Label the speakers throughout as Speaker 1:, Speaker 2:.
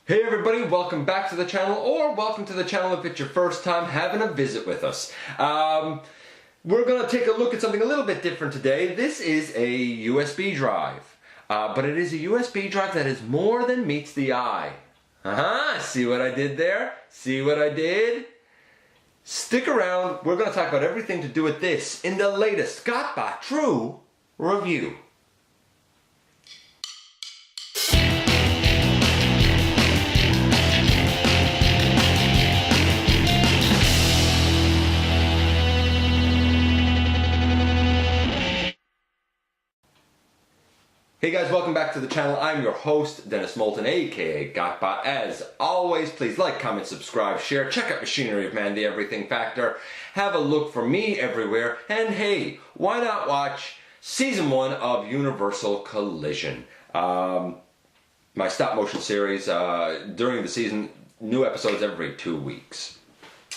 Speaker 1: Hey everybody, welcome back to the channel, or welcome to the channel if it's your first time having a visit with us. We're going to take a look at something a little bit different today. This is a USB drive, but it is a USB drive that is more than meets the eye. See what I did there? See what I did? Stick around, we're going to talk about everything to do with this in the latest GotBot True Review. Hey guys, welcome back to the channel. I'm your host, Dennis Moulton, aka GotBot. As always, please like, comment, subscribe, share, check out Machinery of Man, the Everything Factor. Have a look for me everywhere. And hey, why not watch Season 1 of Universal Collision? My stop motion series, during the season, new episodes every 2 weeks.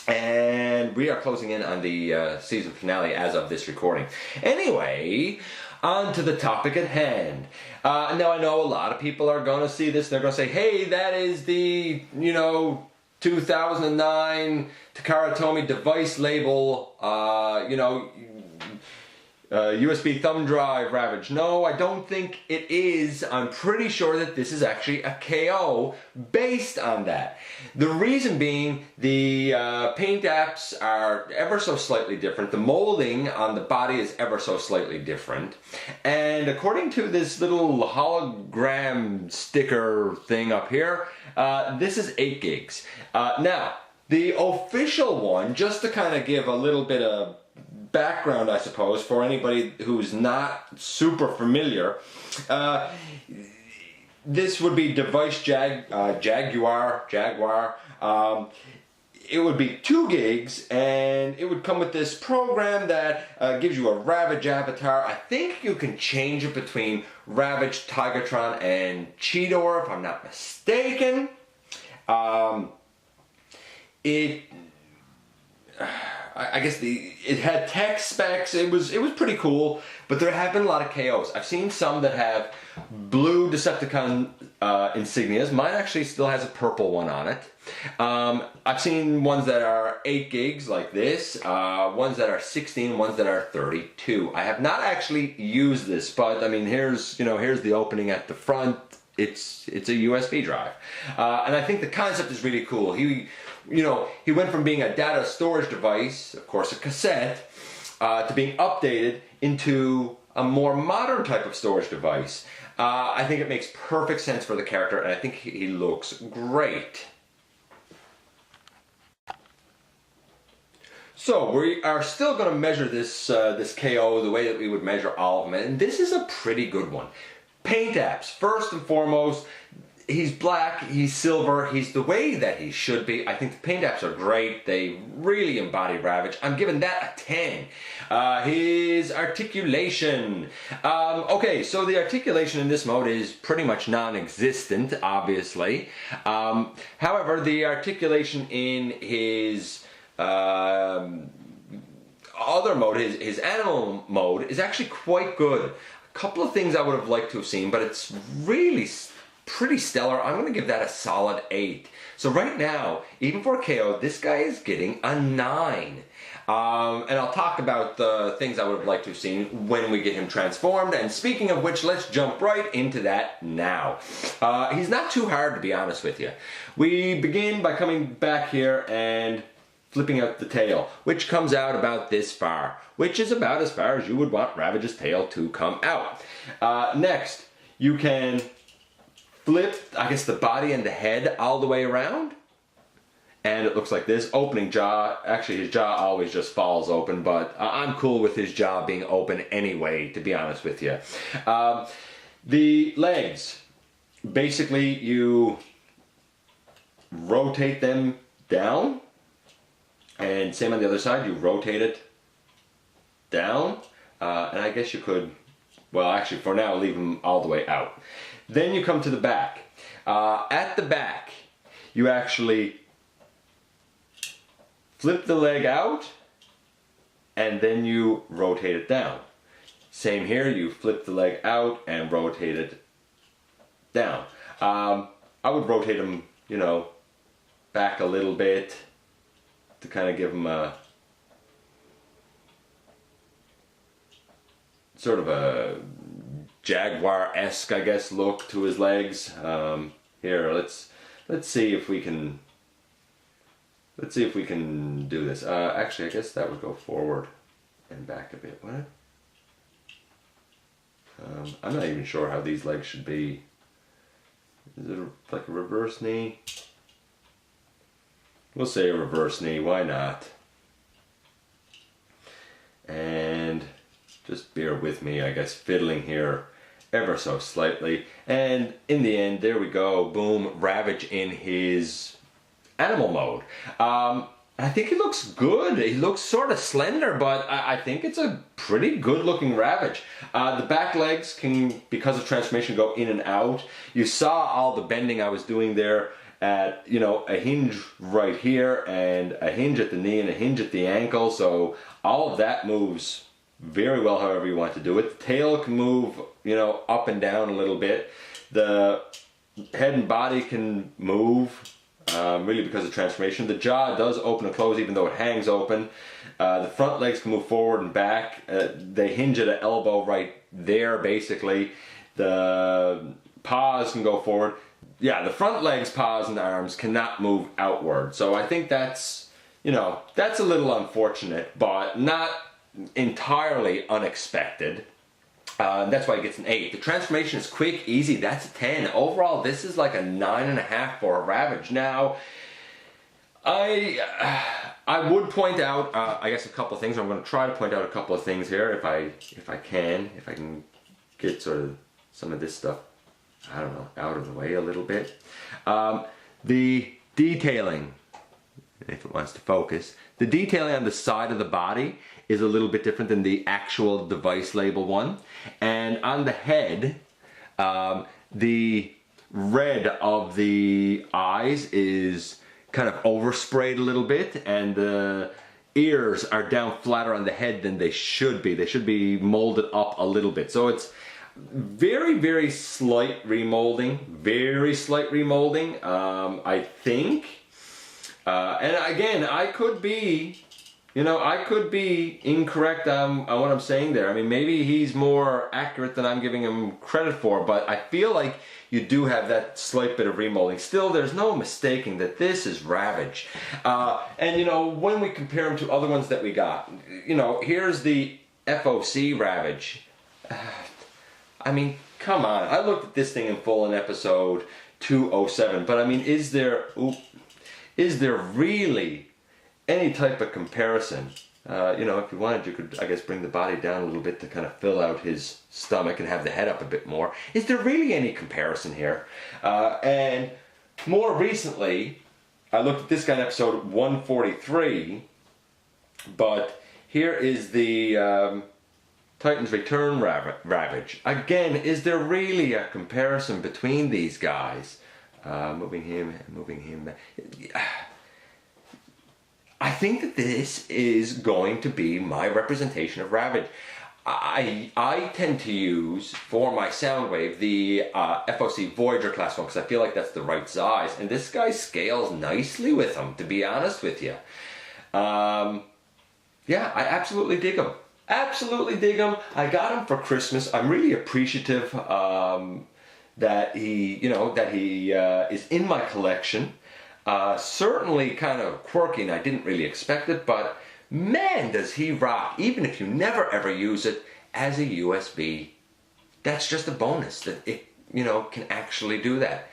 Speaker 1: And we are closing in on the season finale as of this recording. Anyway, on to the topic at hand. Now I know a lot of people are going to see this, they're going to say, hey, that is the, 2009 Takara Tomy device label, USB thumb drive Ravage. No, I don't think it is. I'm pretty sure that this is actually a KO based on that. The reason being, the paint apps are ever so slightly different. The molding on the body is ever so slightly different. And according to this little hologram sticker thing up here, this is 8 gigs. Now, the official one, just to kind of give a little bit of background, I suppose, for anybody who's not super familiar, this would be Device Jaguar. It would be 2 gigs, and it would come with this program that gives you a Ravage avatar. I think you can change it between Ravage, Tigatron, and Cheetor, if I'm not mistaken. I guess it had tech specs. It was pretty cool, but there have been a lot of KOs. I've seen some that have blue Decepticon insignias. Mine actually still has a purple one on it. I've seen ones that are 8 gigs like this, ones that are 16, ones that are 32. I have not actually used this, but I mean, here's the opening at the front. It's a USB drive, and I think the concept is really cool. He went from being a data storage device, of course a cassette, to being updated into a more modern type of storage device. I think it makes perfect sense for the character, and I think he looks great. So we are still going to measure this KO the way that we would measure all of them, and this is a pretty good one. Paint apps, first and foremost. He's black, he's silver, he's the way that he should be. I think the paint apps are great. They really embody Ravage. I'm giving that a 10. His articulation. Okay, so the articulation in this mode is pretty much non-existent, obviously. However, the articulation in his other mode, his animal mode, is actually quite good. A couple of things I would have liked to have seen, but it's really pretty stellar. I'm going to give that a solid 8. So right now, even for KO, this guy is getting a 9. And I'll talk about the things I would have liked to have seen when we get him transformed. And speaking of which, let's jump right into that now. He's not too hard, to be honest with you. We begin by coming back here and flipping out the tail, which comes out about this far, which is about as far as you would want Ravage's tail to come out. Next, you can flip, I guess, the body and the head all the way around, and it looks like this. Opening jaw. Actually, his jaw always just falls open, but I'm cool with his jaw being open anyway, to be honest with you. The legs, basically you rotate them down, and same on the other side, you rotate it down, and I guess you could, well, actually for now, leave them all the way out. Then you come to the back. At the back, you actually flip the leg out, and then you rotate it down. Same here, you flip the leg out and rotate it down. I would rotate them you know, back a little bit to kind of give him a sort of a Jaguar-esque, I guess, look to his legs. Here, let's see if we can do this. Actually, I guess that would go forward and back a bit. What? I'm not even sure how these legs should be. Is it like a reverse knee? We'll say a reverse knee, why not? And just bear with me, I guess, fiddling here ever so slightly. And in the end, there we go, boom, Ravage in his animal mode. I think he looks good. He looks sort of slender, but I think it's a pretty good looking Ravage. The back legs can, because of transformation, go in and out. You saw all the bending I was doing there at, you know, a hinge right here and a hinge at the knee and a hinge at the ankle. So all of that moves very well however you want to do it. The tail can move, you know, up and down a little bit. The head and body can move. Really because of transformation. The jaw does open and close even though it hangs open. The front legs can move forward and back. They hinge at an elbow right there basically. The paws can go forward. Yeah, the front legs, paws, and arms cannot move outward. So I think that's, you know, that's a little unfortunate, but not entirely unexpected. That's why it gets an 8. The transformation is quick, easy, that's a 10. Overall, this is like a 9.5 for a Ravage. Now, I would point out, I guess, a couple of things. I'm going to try to point out a couple of things here if I can get sort of some of this stuff, I don't know, out of the way a little bit. The detailing, if it wants to focus, the detailing on the side of the body is a little bit different than the actual device label one. And on the head, the red of the eyes is kind of oversprayed a little bit, and the ears are down flatter on the head than they should be. They should be molded up a little bit. So it's very, very slight remolding, I think. And again, I could be, you know, I could be incorrect on what I'm saying there. I mean, maybe he's more accurate than I'm giving him credit for, but I feel like you do have that slight bit of remolding. Still, there's no mistaking that this is Ravage. And, you know, when we compare him to other ones that we got, you know, here's the FOC Ravage. I mean, come on. I looked at this thing in full in episode 207, but I mean, is there really any type of comparison? You know, if you wanted, you could, I guess, bring the body down a little bit to kind of fill out his stomach and have the head up a bit more. Is there really any comparison here? And more recently, I looked at this guy in episode 143, but here is the Titans Return Ravage. Again, is there really a comparison between these guys? Moving him. I think that this is going to be my representation of Ravage. I tend to use, for my sound wave, the FOC Voyager class one, because I feel like that's the right size. And this guy scales nicely with him, to be honest with you. Yeah, I absolutely dig him. Absolutely dig him. I got him for Christmas. I'm really appreciative that he is in my collection. Certainly kind of quirky, and I didn't really expect it, but man, does he rock, even if you never ever use it as a USB. That's just a bonus that it, you know, can actually do that.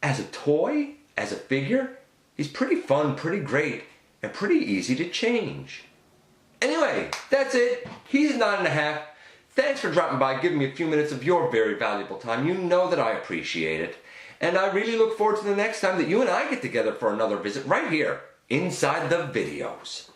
Speaker 1: As a toy, as a figure, he's pretty fun, pretty great, and pretty easy to change. Anyway, that's it. He's 9.5. Thanks for dropping by, giving me a few minutes of your very valuable time. You know that I appreciate it. And I really look forward to the next time that you and I get together for another visit right here inside the videos.